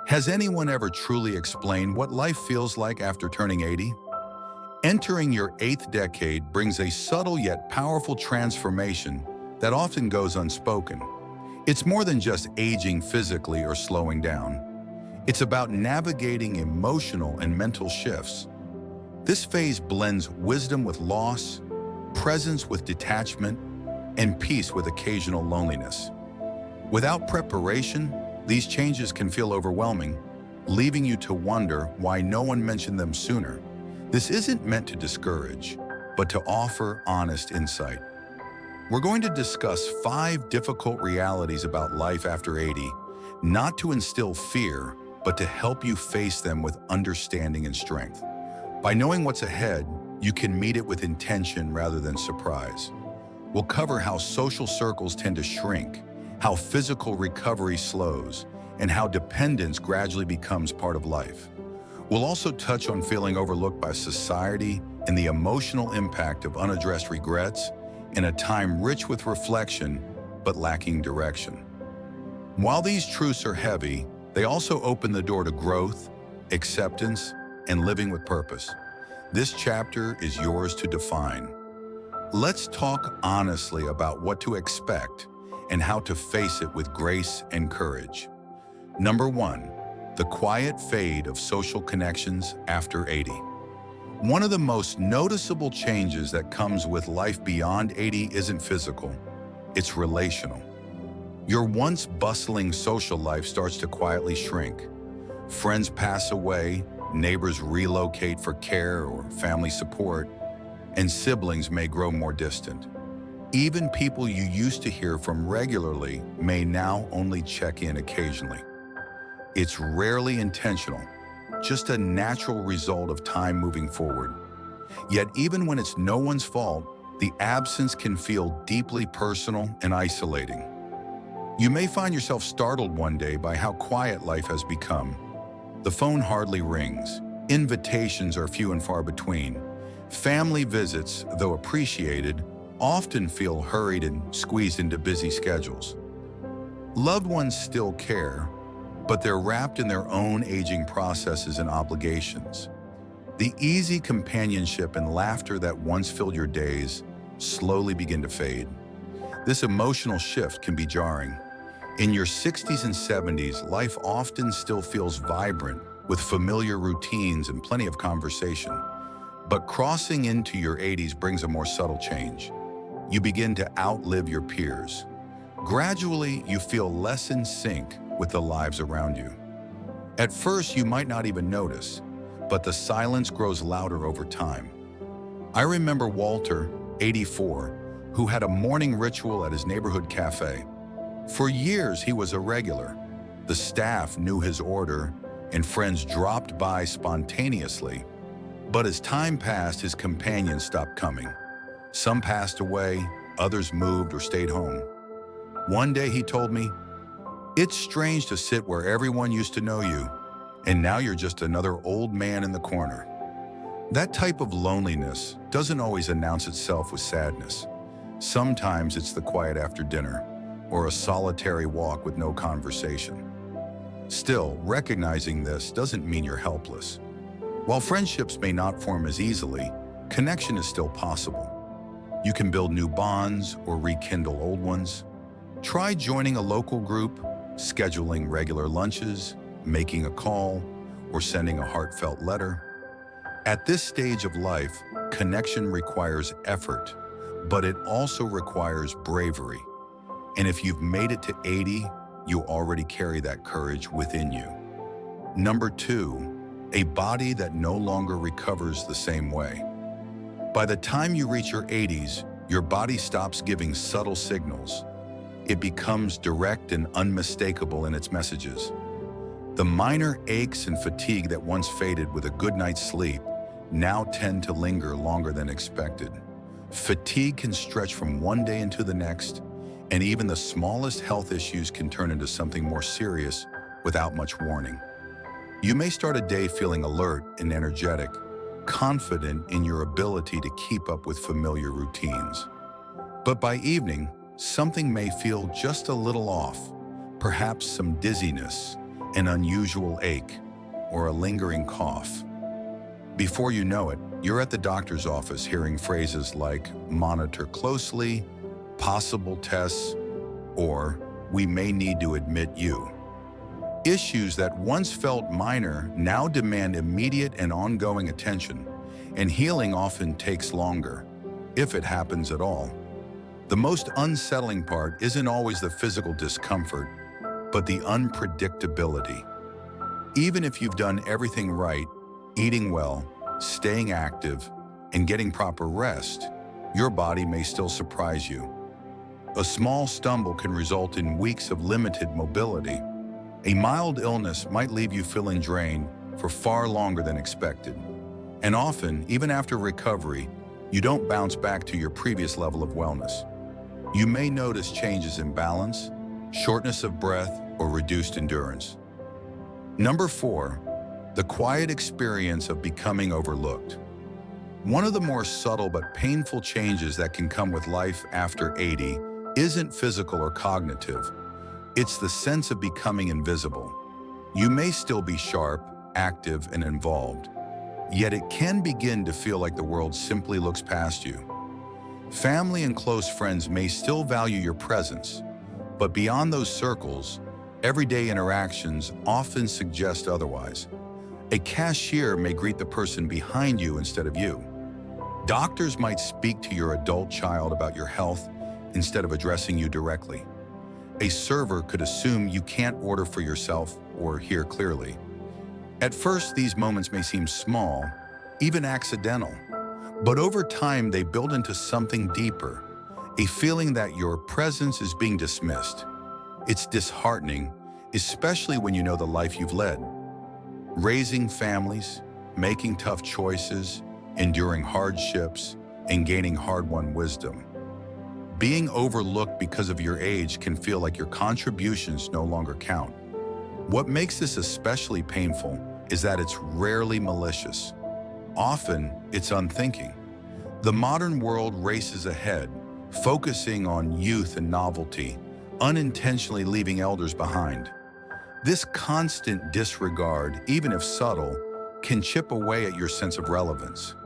Has anyone ever truly explained what life feels like after turning 80? Entering your eighth decade brings a subtle yet powerful transformation that often goes unspoken. It's more than just aging physically or slowing down. It's about navigating emotional and mental shifts. This phase blends wisdom with loss, presence with detachment, and peace with occasional loneliness. Without preparation, these changes can feel overwhelming, leaving you to wonder why no one mentioned them sooner. This isn't meant to discourage, but to offer honest insight. We're going to discuss 5 difficult realities about life after 80, not to instill fear, but to help you face them with understanding and strength. By knowing what's ahead, you can meet it with intention rather than surprise. We'll cover how social circles tend to shrink, how physical recovery slows, and how dependence gradually becomes part of life. We'll also touch on feeling overlooked by society and the emotional impact of unaddressed regrets in a time rich with reflection but lacking direction. While these truths are heavy, they also open the door to growth, acceptance, and living with purpose. This chapter is yours to define. Let's talk honestly about what to expect and how to face it with grace and courage. Number 1, the quiet fade of social connections after 80. One of the most noticeable changes that comes with life beyond 80 isn't physical, it's relational. Your once bustling social life starts to quietly shrink. Friends pass away, neighbors relocate for care or family support, and siblings may grow more distant. Even people you used to hear from regularly may now only check in occasionally. It's rarely intentional, just a natural result of time moving forward. Yet even when it's no one's fault, the absence can feel deeply personal and isolating. You may find yourself startled one day by how quiet life has become. The phone hardly rings, invitations are few and far between. Family visits, though appreciated, often feel hurried and squeezed into busy schedules. Loved ones still care, but they're wrapped in their own aging processes and obligations. The easy companionship and laughter that once filled your days slowly begin to fade. This emotional shift can be jarring. In your 60s and 70s, life often still feels vibrant with familiar routines and plenty of conversation. But crossing into your 80s brings a more subtle change. You begin to outlive your peers. Gradually, you feel less in sync with the lives around you. At first, you might not even notice, but the silence grows louder over time. I remember Walter, 84, who had a morning ritual at his neighborhood cafe. For years, he was a regular. The staff knew his order, and friends dropped by spontaneously. But as time passed, his companions stopped coming. Some passed away, others moved or stayed home. One day he told me, "It's strange to sit where everyone used to know you, and now you're just another old man in the corner." That type of loneliness doesn't always announce itself with sadness. Sometimes it's the quiet after dinner, or a solitary walk with no conversation. Still, recognizing this doesn't mean you're helpless. While friendships may not form as easily, connection is still possible. You can build new bonds or rekindle old ones. Try joining a local group, scheduling regular lunches, making a call, or sending a heartfelt letter. At this stage of life, connection requires effort, but it also requires bravery. And if you've made it to 80, you already carry that courage within you. Number 2, a body that no longer recovers the same way. By the time you reach your 80s, your body stops giving subtle signals. It becomes direct and unmistakable in its messages. The minor aches and fatigue that once faded with a good night's sleep now tend to linger longer than expected. Fatigue can stretch from one day into the next, and even the smallest health issues can turn into something more serious without much warning. You may start a day feeling alert and energetic, confident in your ability to keep up with familiar routines. But by evening, something may feel just a little off, perhaps some dizziness, an unusual ache, or a lingering cough. Before you know it, you're at the doctor's office hearing phrases like monitor closely, possible tests, or we may need to admit you. Issues that once felt minor now demand immediate and ongoing attention, and healing often takes longer, if it happens at all. The most unsettling part isn't always the physical discomfort, but the unpredictability. Even if you've done everything right, eating well, staying active, and getting proper rest, your body may still surprise you. A small stumble can result in weeks of limited mobility. A mild illness might leave you feeling drained for far longer than expected. And often, even after recovery, you don't bounce back to your previous level of wellness. You may notice changes in balance, shortness of breath, or reduced endurance. Number 4, the quiet experience of becoming overlooked. One of the more subtle but painful changes that can come with life after 80 isn't physical or cognitive. It's the sense of becoming invisible. You may still be sharp, active, and involved, yet it can begin to feel like the world simply looks past you. Family and close friends may still value your presence, but beyond those circles, everyday interactions often suggest otherwise. A cashier may greet the person behind you instead of you. Doctors might speak to your adult child about your health instead of addressing you directly. A server could assume you can't order for yourself or hear clearly. At first, these moments may seem small, even accidental, but over time they build into something deeper, a feeling that your presence is being dismissed. It's disheartening, especially when you know the life you've led. Raising families, making tough choices, enduring hardships, and gaining hard-won wisdom. Being overlooked because of your age can feel like your contributions no longer count. What makes this especially painful is that it's rarely malicious. Often, it's unthinking. The modern world races ahead, focusing on youth and novelty, unintentionally leaving elders behind. This constant disregard, even if subtle, can chip away at your sense of relevance.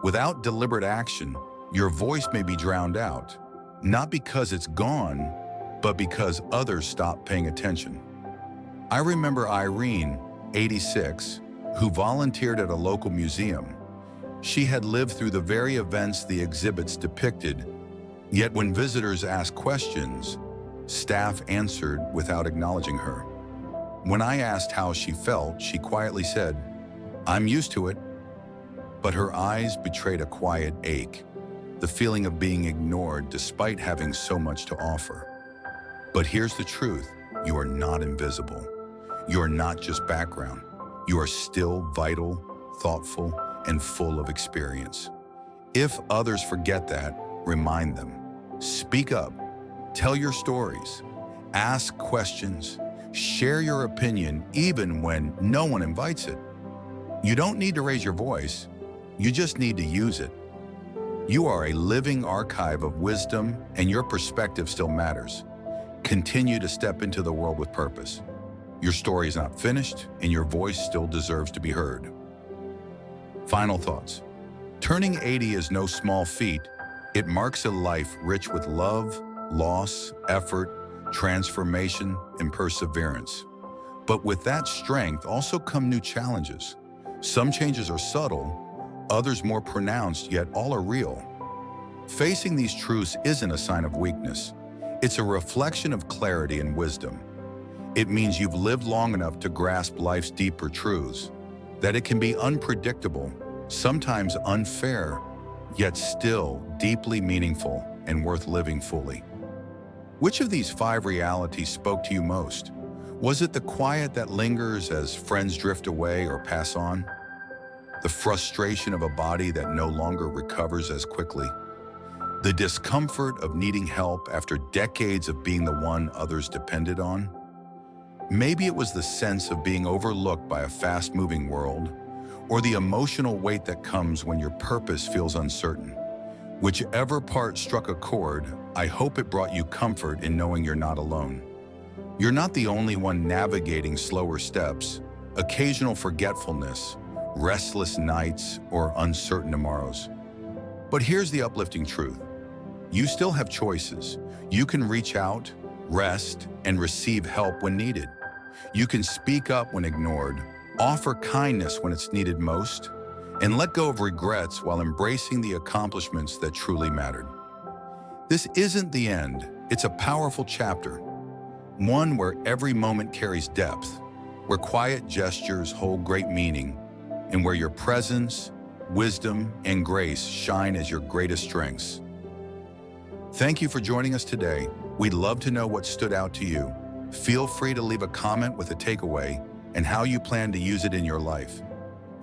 Without deliberate action, your voice may be drowned out, not because it's gone, but because others stop paying attention. I remember Irene, 86, who volunteered at a local museum. She had lived through the very events the exhibits depicted, yet when visitors asked questions, staff answered without acknowledging her. When I asked how she felt, she quietly said, "I'm used to it." But her eyes betrayed a quiet ache, the feeling of being ignored despite having so much to offer. But here's the truth, you are not invisible. You are not just background. You are still vital, thoughtful, and full of experience. If others forget that, remind them. Speak up, tell your stories, ask questions, share your opinion even when no one invites it. You don't need to raise your voice, you just need to use it. You are a living archive of wisdom, and your perspective still matters. Continue to step into the world with purpose. Your story is not finished, and your voice still deserves to be heard. Final thoughts. Turning 80 is no small feat. It marks a life rich with love, loss, effort, transformation, and perseverance. But with that strength also come new challenges. Some changes are subtle, others more pronounced, yet all are real. Facing these truths isn't a sign of weakness. It's a reflection of clarity and wisdom. It means you've lived long enough to grasp life's deeper truths, that it can be unpredictable, sometimes unfair, yet still deeply meaningful and worth living fully. Which of these 5 realities spoke to you most? Was it the quiet that lingers as friends drift away or pass on? The frustration of a body that no longer recovers as quickly? The discomfort of needing help after decades of being the one others depended on? Maybe it was the sense of being overlooked by a fast-moving world, or the emotional weight that comes when your purpose feels uncertain. Whichever part struck a chord, I hope it brought you comfort in knowing you're not alone. You're not the only one navigating slower steps, occasional forgetfulness, restless nights, or uncertain tomorrows. But here's the uplifting truth. You still have choices. You can reach out, rest, and receive help when needed. You can speak up when ignored, offer kindness when it's needed most, and let go of regrets while embracing the accomplishments that truly mattered. This isn't the end. It's a powerful chapter, one where every moment carries depth, where quiet gestures hold great meaning, and where your presence, wisdom, and grace shine as your greatest strengths. Thank you for joining us today. We'd love to know what stood out to you. Feel free to leave a comment with a takeaway and how you plan to use it in your life.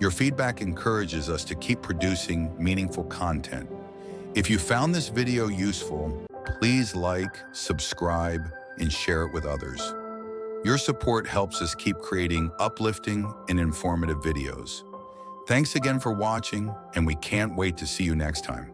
Your feedback encourages us to keep producing meaningful content. If you found this video useful, please like, subscribe, and share it with others. Your support helps us keep creating uplifting and informative videos. Thanks again for watching, and we can't wait to see you next time.